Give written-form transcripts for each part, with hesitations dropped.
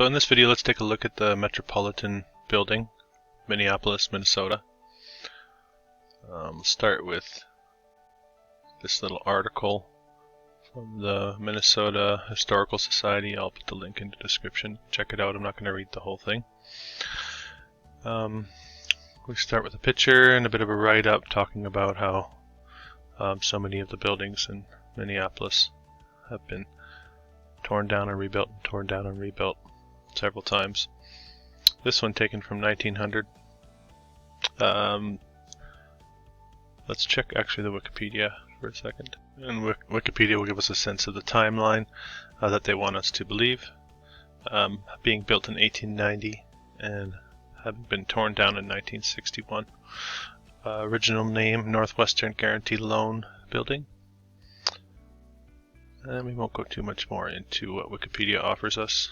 So in this video, let's take a look at the Metropolitan building, Minneapolis, Minnesota. We'll start with this little article from the Minnesota Historical Society. I'll put the link in the description. Check it out. I'm not going to read the whole thing. We start with a picture and a bit of a write-up talking about how so many of the buildings in Minneapolis have been torn down and rebuilt, torn down and rebuilt several times. This one taken from 1900. Let's check actually the Wikipedia for a second. And Wikipedia will give us a sense of the timeline that they want us to believe. Being built in 1890 and having been torn down in 1961. Original name, Northwestern Guarantee Loan Building. And we won't go too much more into what Wikipedia offers us.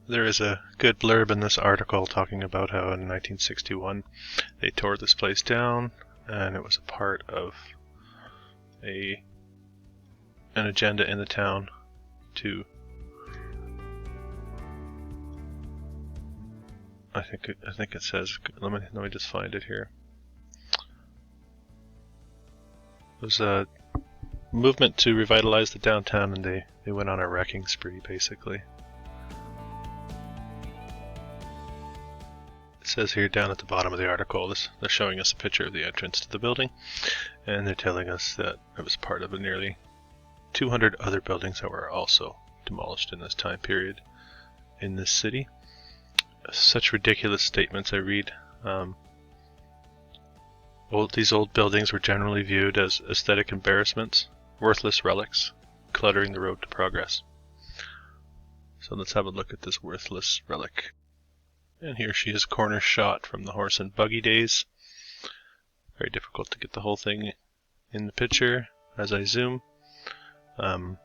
There is a good blurb in this article talking about how in 1961 they tore this place down, and it was a part of an agenda in the town to I think it says, let me just find it here. It was a movement to revitalize the downtown, and they went on a wrecking spree basically. It says here down at the bottom of the article, they're showing us a picture of the entrance to the building, and they're telling us that it was part of nearly 200 other buildings that were also demolished in this time period in this city. Such ridiculous statements I read. These old buildings were generally viewed as aesthetic embarrassments, worthless relics, cluttering the road to progress. So let's have a look at this worthless relic. And here she is, corner shot from the horse and buggy days. Very difficult to get the whole thing in the picture as I zoom. So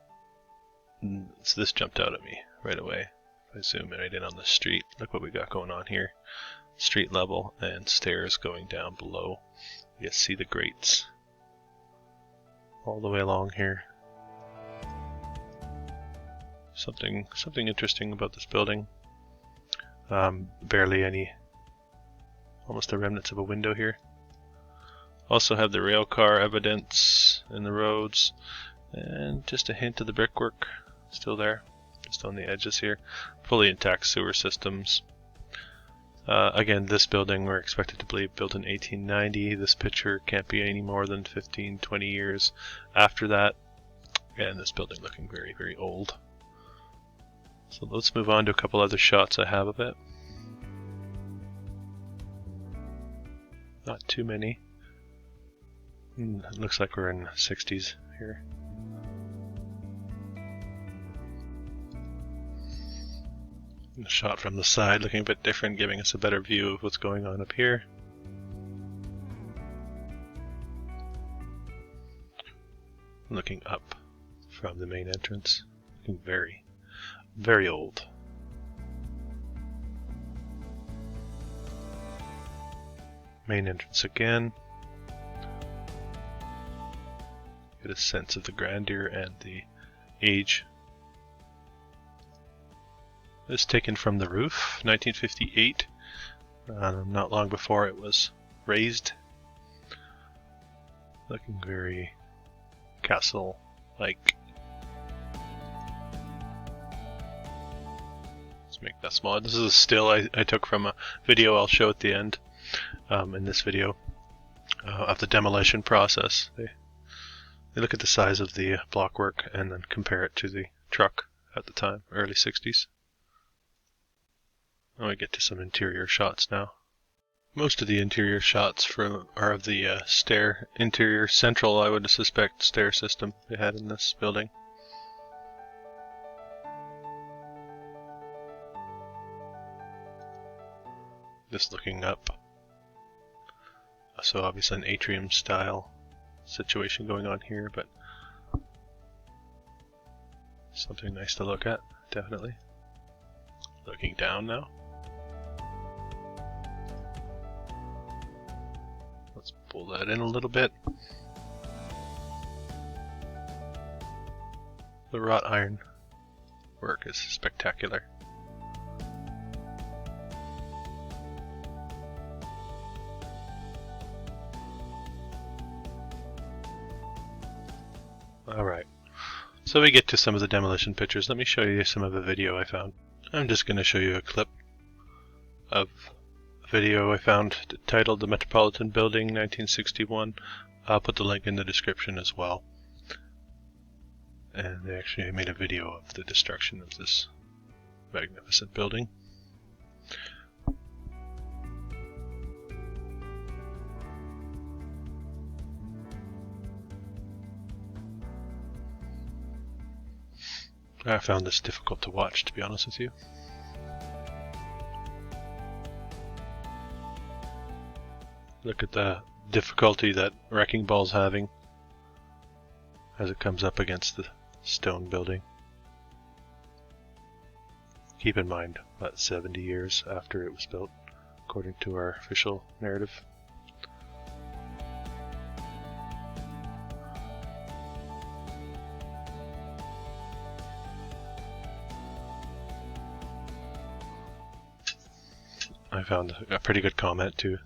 this jumped out at me right away. I zoom right in on the street. Look what we got going on here. Street level and stairs going down below. You see the grates all the way along here. Something interesting about this building. Barely any, almost the remnants of a window here. Also have the rail car evidence in the roads, and just a hint of the brickwork still there. Just on the edges here. Fully intact sewer systems. Again, this building we're expected to believe built in 1890. This picture can't be any more than 15, 20 years after that. And this building looking very, very old. So let's move on to a couple other shots I have of it. Not too many. It looks like we're in the 60s here. A shot from the side looking a bit different, giving us a better view of what's going on up here. Looking up from the main entrance, looking very, very old. Main entrance again. Get a sense of the grandeur and the age. This is taken from the roof, 1958. Not long before it was razed. Looking very castle-like. Let's make that smaller. This is a still I took from a video I'll show at the end. In this video of the demolition process. They look at the size of the blockwork and then compare it to the truck at the time, early 60s. And we get to some interior shots now. Most of the interior shots are of the stair interior central, I would suspect, stair system they had in this building. Just looking up. So obviously an atrium style situation going on here, but something nice to look at, definitely. Looking down now. Let's pull that in a little bit. The wrought iron work is spectacular. Alright, so we get to some of the demolition pictures. Let me show you some of the video I found. I'm just going to show you a clip of a video I found titled The Metropolitan Building 1961. I'll put the link in the description as well. And they actually made a video of the destruction of this magnificent building. I found this difficult to watch, to be honest with you. Look at the difficulty that Wrecking Ball's having as it comes up against the stone building. Keep in mind, about 70 years after it was built, according to our official narrative. I found a pretty good comment too.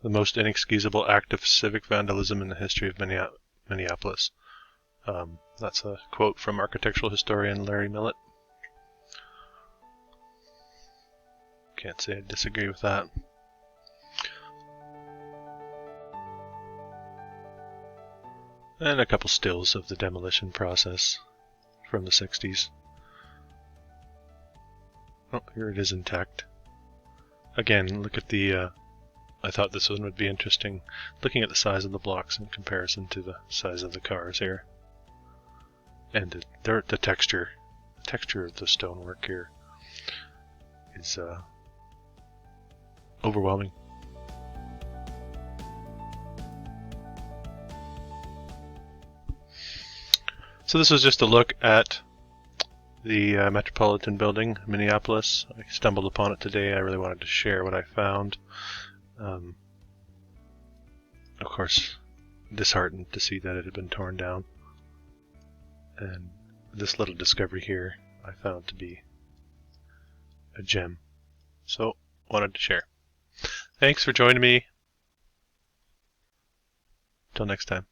The most inexcusable act of civic vandalism in the history of Minneapolis. That's a quote from architectural historian Larry Millett. Can't say I disagree with that. And a couple stills of the demolition process from the 60s. Oh, here it is intact. Again, look at the I thought this one would be interesting, looking at the size of the blocks in comparison to the size of the cars here. And the texture of the stonework here is overwhelming. So this was just a look at the Metropolitan Building, Minneapolis. I stumbled upon it today. I really wanted to share what I found. Of course, disheartened to see that it had been torn down. And this little discovery here I found to be a gem. So, wanted to share. Thanks for joining me. Till next time.